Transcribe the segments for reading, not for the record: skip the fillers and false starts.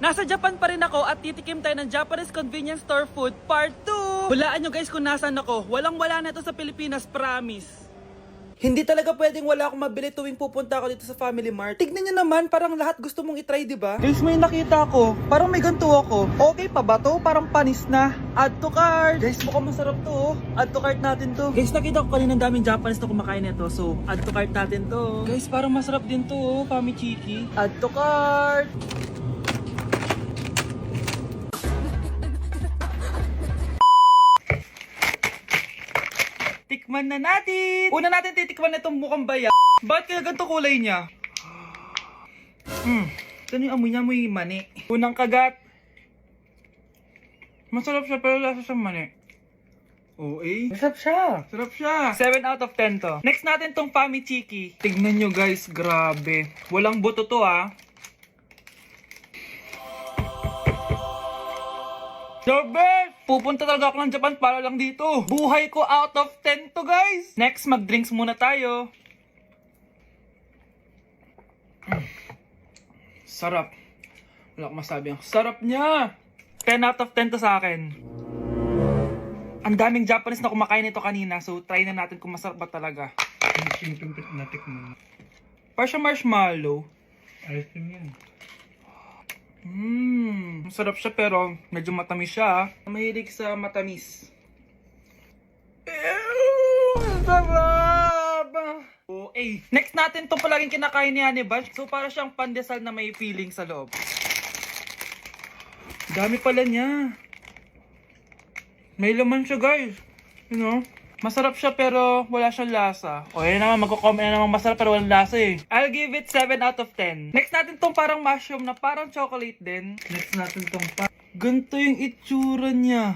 Nasa Japan pa rin ako at titikim tayo ng Japanese convenience store food part 2. Hulaan nyo guys kung nasan ako. Walang-wala na ito sa Pilipinas, promise. Hindi talaga pwedeng wala akong mabili tuwing pupunta ako dito sa Family Mart. Tignan nyo naman, parang lahat gusto mong itry, di ba? Guys, may nakita ko. Parang may ganito ako. Okay pa ba to? Parang panis na. Add to cart. Guys, mukhang masarap to. Oh. Add to cart natin to. Guys, nakita ko kanina daming Japanese na kumakain nito. So, add to cart natin to. Guys, parang masarap din to. Oh. Pamichiki. Add to cart. Tikman na natin! Una natin titikman na itong mukhang baya. Bakit kaya ganito kulay niya? Ito yung amoy niya, amoy mani. Unang kagat. Masarap siya pero lasa sa mani. Oo eh. Masarap siya. Sarap siya. 7 out of 10 to. Next natin tong Pamichiki. Tignan nyo guys, grabe. Walang buto to ah. The best! Pupunta talaga ako ng Japan para lang dito. Buhay ko out of 10 to guys. Next, mag-drinks muna tayo. Sarap. Wala akong masabi. Ang sarap niya. 10 out of 10 to sa akin. Ang daming Japanese na kumakain nito kanina. So, try na natin kung masarap ba talaga. Simpleng natikman. Para siya marshmallow. Ayos din yan. Masarap siya pero medyo matamis siya. Mahilig sa matamis. Sarap! Okay. Next natin itong palaging kinakain ni Honey Bunch. So para siyang pandesal na may feeling sa loob. Dami pala niya. May laman siya guys. You know? Masarap siya pero wala siyang lasa. O yan naman, magko-comment na naman masarap pero walang lasa eh. I'll give it 7 out of 10. Next natin tong parang mushroom na parang chocolate din. Next natin tong Ganito yung itsura niya.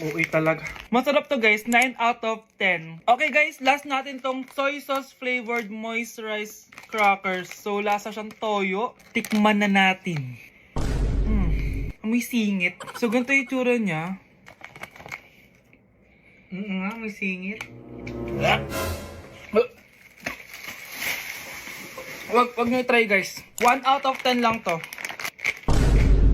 Okay talaga. Masarap to guys, 9 out of 10. Okay guys, last natin tong soy sauce flavored moisturized crackers. So lasa siyang toyo. Tikman na natin. May singit. So ganito yung itsura niya. nga, may singit. Wag nyo try guys. 1 out of 10 lang to.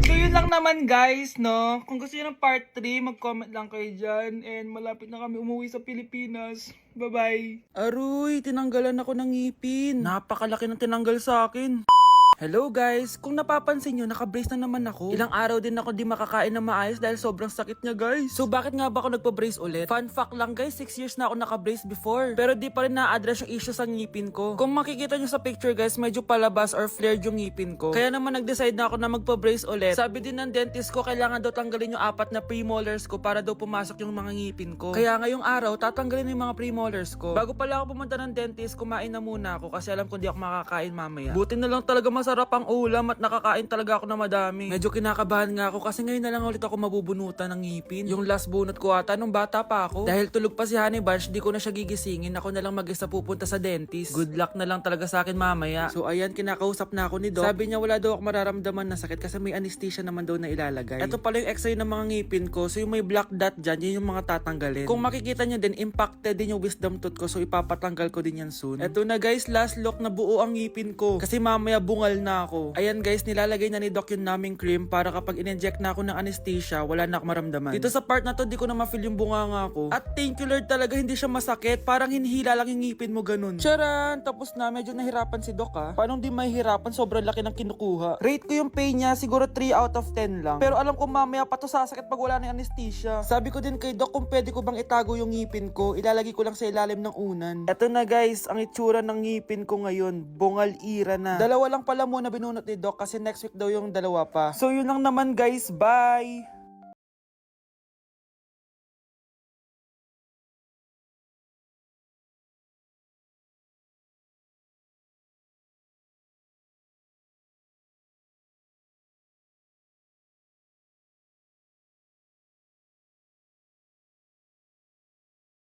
So yun lang naman guys, no? Kung gusto nyo ng part 3, mag-comment lang kayo dyan. And malapit na kami umuwi sa Pilipinas. Bye-bye. Aroy, tinanggalan ako ng ngipin. Napakalaki ng tinanggal sa akin. Hello guys! Kung napapansin nyo, naka-brace na naman ako. Ilang araw din ako di makakain na maayos dahil sobrang sakit niya guys. So bakit nga ba ako nagpa-brace ulit? Fun fact lang guys, 6 years na ako naka-brace before. Pero di pa rin na-address yung issue sa ngipin ko. Kung makikita nyo sa picture guys, medyo palabas or flared yung ngipin ko. Kaya naman nag-decide na ako na magpa-brace ulit. Sabi din ng dentist ko, kailangan daw tanggalin yung 4 na premolars ko para daw pumasok yung mga ngipin ko. Kaya ngayong araw, tatanggalin yung mga premolars ko. Bago pala ako pumunta ng dentist, kumain na muna ako kasi alam ko di ako makakain mamaya. Buti na lang talaga masarap ang ulam at nakakain talaga ako na madami. Medyo kinakabahan nga ako kasi ngayon na lang ulit ako mabubunutan ng ngipin. Yung last bunot ko ata nung bata pa ako. Dahil tulog pa si Honey Bunch, di ko na siya gigisingin. Ako na lang mag-isa pupunta sa dentist. Good luck na lang talaga sa akin mamaya. So ayan, kinakausap na ako ni Doc. Sabi niya wala daw ako mararamdaman na sakit kasi may anesthesia naman daw na ilalagay. Ito pala yung x-ray ng mga ngipin ko. So yung may black dot dyan, yun yung mga tatanggalin. Kung makikita nyo din, impacted din yung wisdom tooth ko. So ipapatanggal ko din yan soon. Eto na guys, last look na buo ang ngipin ko. Kasi mamaya bungal na ako. Ayan guys, nilalagay na ni Doc yung naming cream para kapag in-inject na ako ng anesthesia, wala na ako maramdaman. Dito sa part na to, di ko na ma-feel yung bunganga ko. At thank you Lord talaga, hindi siya masakit. Parang hinihila lang yung ngipin mo ganun. Charan! Tapos na, medyo nahirapan si Doc ha. Paano di mahihirapan? Sobrang laki ng kinukuha. Rate ko yung pain niya, siguro 3 out of 10 lang. Pero alam ko mamaya pa to sasakit pag wala na yung anesthesia. Sabi ko din kay Doc kung pwede ko bang itago yung ngipin ko, ilalagay ko lang sa ilalim ng unan. Eto na guys, ang itsura ng ngipin ko ngayon, bungal ira na. Dalawa lang pala muna binunot ni Doc kasi next week daw yung dalawa pa. So yun lang naman guys, bye!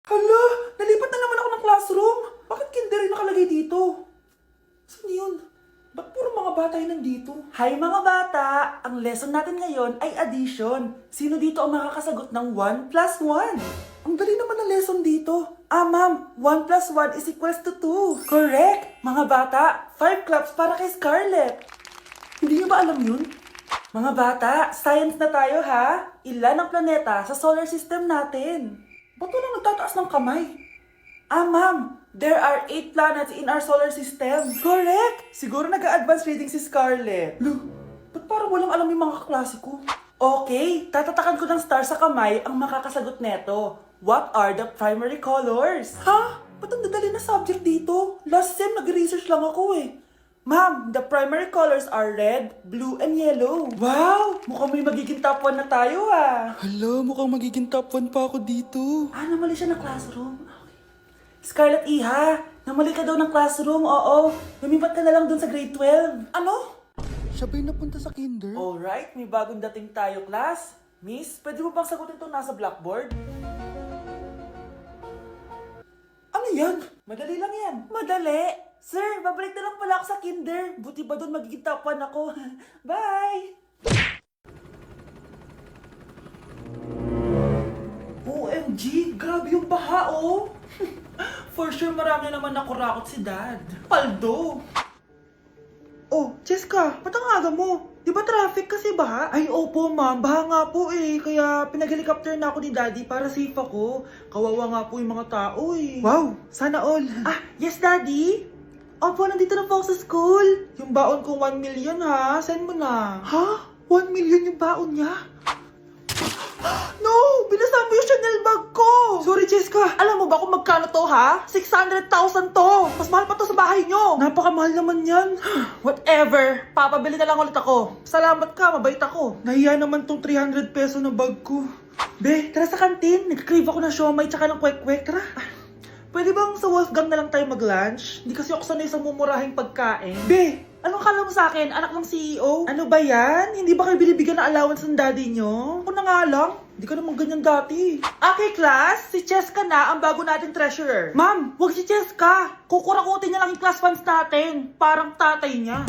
Hala, nalipat na naman ako ng classroom. Bakit kinder yung nakalagay dito? Saan yun? Ba't puro mga bata yung nandito? Hi mga bata! Ang lesson natin ngayon ay addition. Sino dito ang makakasagot ng 1 plus 1? Ang dali naman ang lesson dito. Ah, ma'am, 1 plus 1 is equals to 2. Correct! Mga bata, 5 claps para kay Scarlett. Hindi niyo ba alam yun? Mga bata, science na tayo ha. Ilan ang planeta sa solar system natin? Ba't walang nagtataas ng kamay? Ah, ma'am, there are 8 planets in our solar system. Correct! Siguro nag-a-advance reading si Scarlett. Lo, ba't parang walang alam yung mga kaklase ko? Okay, tatatakan ko ng star sa kamay ang makakasagot neto. What are the primary colors? Ha? Ba't ang dadali na subject dito? Last sem, nag-research lang ako eh. Ma'am, the primary colors are red, blue, and yellow. Wow! Mukhang may magiging top 1 na tayo ah. Hala, mukhang magiging top 1 pa ako dito. Ah, namali siya ng classroom. Okay. Scarlett Iha, namali ka daw ng classroom, oo. Lumipat ka na lang dun sa grade 12. Ano? Siya ba'y napunta sa kinder? Alright, may bagong dating tayo, class. Miss, pwede mo bang sagutin itong nasa blackboard? Ano yan? Madali lang yan. Madali? Sir, babalik na lang pala ako sa kinder. Buti ba doon magiging top 1 ako? Bye! OMG, grabe yung baha, oh! For sure, marami naman nakurakot si Dad. Paldo! Oh, Cheska, ba't ang aga mo? Di ba traffic kasi baha? Ay, opo ma'am, baha nga po eh. Kaya pinag-helicopter na ako ni Daddy para safe ako. Kawawa nga po yung mga tao eh. Wow, sana all. Ah, yes Daddy? Opo, nandito na po ako sa school. Yung baon kong 1 million ha, send mo na. Ha? 1 million yung baon niya? No! Binasa mo yung Chanel bag ko! Sorry, Cheska. Alam mo ba kung magkano to, ha? 600,000 to! Mas mahal pa to sa bahay nyo! Napakamahal naman yan. Whatever. Papabili na lang ulit ako. Salamat ka, mabait ako. Nahiya naman tong 300 peso na bag ko. Be, tara sa kantin. Nag-crave ako ng siomay tsaka ng kwek-kwek. Tara. Pwede bang sa Wolfgang na lang tayo mag-lunch? Hindi kasi ako sanay sa mumurahing pagkain. Be, anong kala mo sa akin? Anak ng CEO? Ano ba yan? Hindi ba kayo binibigyan ng allowance ng daddy nyo? Ako na nga lang. Hindi ka naman ganyan dati. Okay, class. Si Cheska na ang bago nating treasurer. Ma'am, wag si Cheska. Kukurakutin niya lang yung class funds natin. Parang tatay niya.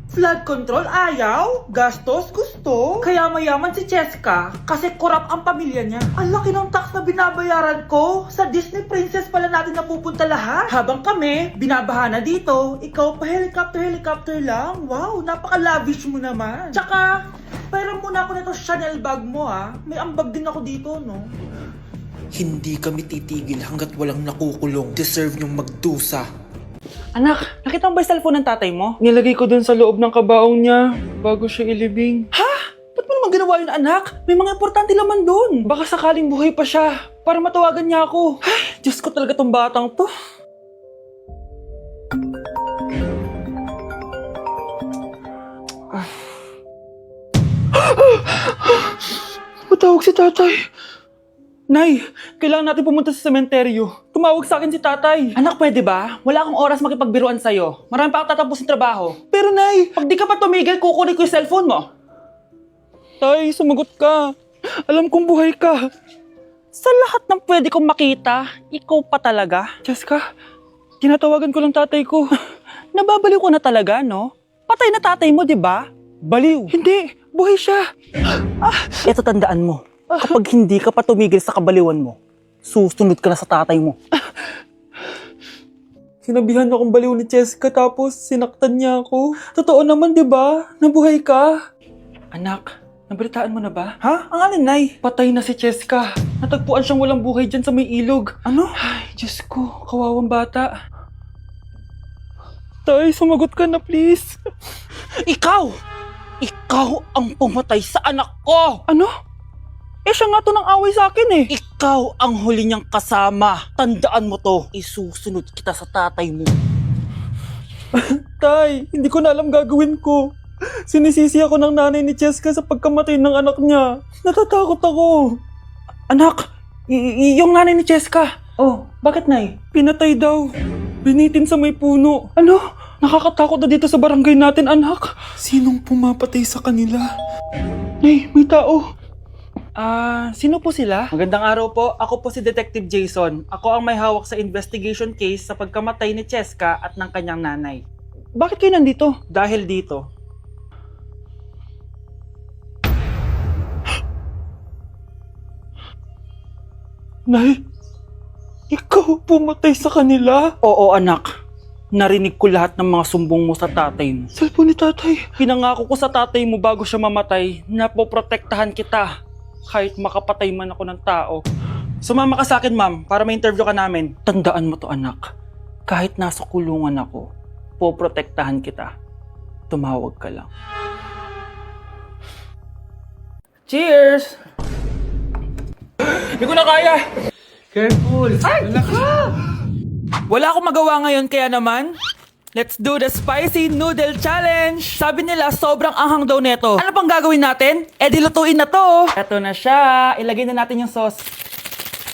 Flood control, ayaw. Gastos, gusto. Kaya mayaman si Cheska kasi korap ang pamilya niya. Ang laki ng tax na binabayaran ko. Sa Disney Princess pala natin napupunta lahat. Habang kami, binabaha na dito. Ikaw pa helicopter lang. Wow, napaka-lavish mo naman. Tsaka, pairam muna ako nito Chanel bag mo ah. May ambag din ako dito, no? Hindi kami titigil hanggat walang nakukulong. Deserve niyong magdusa. Anak, nakita mo ba yung cellphone ng tatay mo? Nilagay ko dun sa loob ng kabaong niya bago siya ilibing. Ha? Ba't mo naman ginawa yun, anak? May mga importante laman doon. Baka sakaling buhay pa siya para matawagan niya ako. Ay, Diyos ko talaga tong batang to. Matawag si tatay. Nay, kailangan natin pumunta sa sementeryo. Tumawag sa akin si tatay. Anak, pwede ba? Wala akong oras makipagbiruan sa'yo. Marami pa akong tatapusin trabaho. Pero nay, Pag di ka pa tumigil, kukunin ko yung cellphone mo. tay, sumagot ka. Alam kong buhay ka. Sa lahat ng pwede kong makita, ikaw pa talaga. Cheska, tinatawagan ko lang tatay ko. Nababaliw ko na talaga, no? Patay na tatay mo, di ba? Baliw. Hindi, buhay siya. Ito tandaan mo. Kapag hindi ka pa tumigil sa kabaliwan mo, susunod ka na sa tatay mo. Sinabihan akong baliw ni Cheska tapos sinaktan niya ako. Totoo naman, di ba? Nabuhay ka. Anak, nabalitaan mo na ba? Ha? Ang alin, Nay? Patay na si Cheska. Natagpuan siyang walang buhay dyan sa may ilog. Ano? Ay, Diyos ko, kawawang bata. Tay, sumagot ka na please. Ikaw! Ikaw ang pumatay sa anak ko! Ano? Eh, siya nga to ng away sa akin eh. Ikaw ang huli niyang kasama. Tandaan mo to. Isusunod kita sa tatay mo. Tay, hindi ko na alam gagawin ko. Sinisisi ako ng nanay ni Cheska sa pagkamatay ng anak niya. Natatakot ako. Anak, yung nanay ni Cheska. Oh, bakit, Nay? Pinatay daw. Binitin sa may puno. Ano? Nakakatakot na dito sa barangay natin, anak. Sinong pumapatay sa kanila? Nay, may tao. Sino po sila? Magandang araw po. Ako po si Detective Jason. Ako ang may hawak sa investigation case sa pagkamatay ni Cheska at ng kanyang nanay. Bakit kayo nandito? Dahil dito. Nay, ikaw pumatay sa kanila? Oo, anak. Narinig ko lahat ng mga sumbong mo sa tatay mo. Cellphone ni tatay. Pinangako ko sa tatay mo bago siya mamatay na poprotektahan kita kahit makapatay man ako ng tao. Sumama ka sa akin, ma'am, para ma-interview ka namin. Tandaan mo to, anak. Kahit nasa kulungan ako, poprotektahan kita. Tumawag ka lang. Cheers! Hindi ko na kaya! Careful! Wala akong magawa ngayon kaya naman, let's do the spicy noodle challenge! Sabi nila sobrang anghang daw neto. Ano pang gagawin natin? Eh dilutuin na to! Eto na siya. Ilagay na natin yung sauce.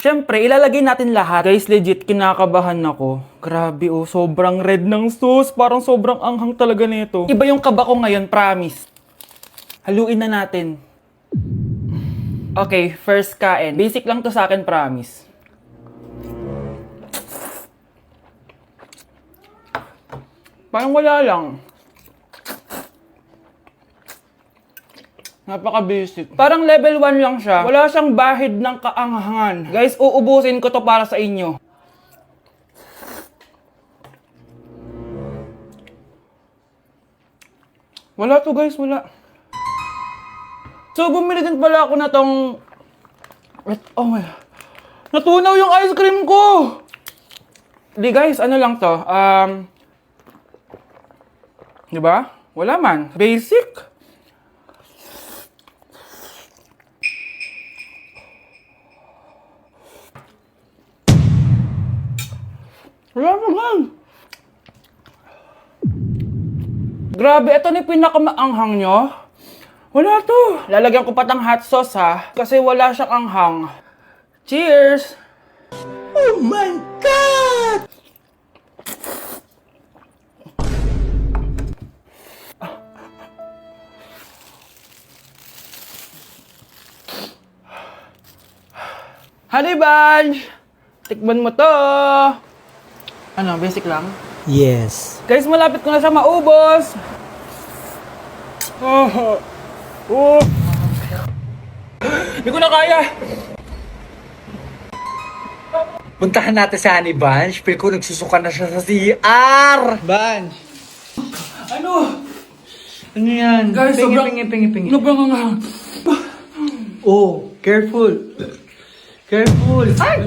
Siyempre, ilalagay natin lahat. Guys, legit, kinakabahan ako. Grabe oh, sobrang red ng sauce. Parang sobrang anghang talaga nito. Iba yung kaba ko ngayon, promise. Haluin na natin. Okay, first kain. Basic lang to sa akin, promise. Parang wala lang. Napaka-basic. Parang level 1 lang siya. Wala siyang bahid ng kaanghangan. Guys, uubusin ko to para sa inyo. Wala to guys, wala. So, bumili din pala ako na tong... Oh my... Natunaw yung ice cream ko! Di guys, ano lang to? Di ba? Wala man. Basic. Wala naman. Grabe, ito na yung pinakamaanghang nyo. Wala to. Lalagyan ko pa ng hot sauce ha. Kasi wala siyang anghang. Cheers! Oh my God! Honey Bunch! Tikman mo to! Ano, basic lang? Yes. Guys, malapit ko na siya maubos! Oh! Oh! Hindi ko na kaya! Puntahan natin si Honey Bunch. Feel ko nagsusuka na siya sa CR. Bunch! Ano? Ano yan? Guys, pingi. Sobrang anghang. Oh, careful. Careful. Ay!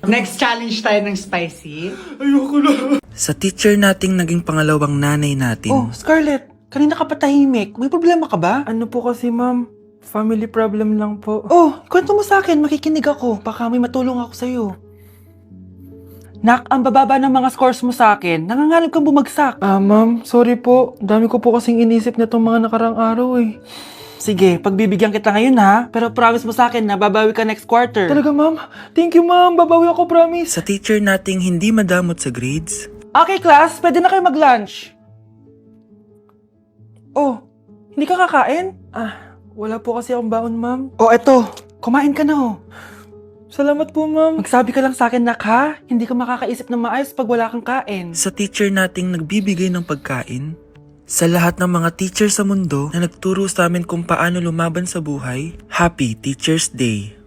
Next challenge tayo ng spicy. Ayoko na. Sa teacher nating naging pangalawang nanay natin, Oh, Scarlett, kanina ka pa tahimik. May problema ka ba? Ano po kasi ma'am? Family problem lang po. Oh, kwento mo sa akin, makikinig ako. Baka may matulong ako sa'yo. Nak, ang bababa ng mga scores mo sa akin. Nangangalap kang bumagsak. Ma'am, sorry po. Dami ko po kasing inisip na itong mga nakarang araw eh. Sige, pagbibigyan kita ngayon ha. Pero promise mo sa akin na babawi ka next quarter. Talaga ma'am? Thank you ma'am. Babawi ako, promise. sa teacher nating hindi madamot sa grades, Okay, class. Pwede na kayo mag-lunch. Oh, hindi ka kakain? Wala po kasi akong baon ma'am. Oh, eto. Kumain ka na oh. Salamat po ma'am. Magsabi ka lang sa akin, nak ha? Hindi ka makakaisip ng maayos pag wala kang kain. sa teacher nating nagbibigay ng pagkain, sa lahat ng mga teacher sa mundo na nagturo sa amin kung paano lumaban sa buhay, Happy Teacher's Day!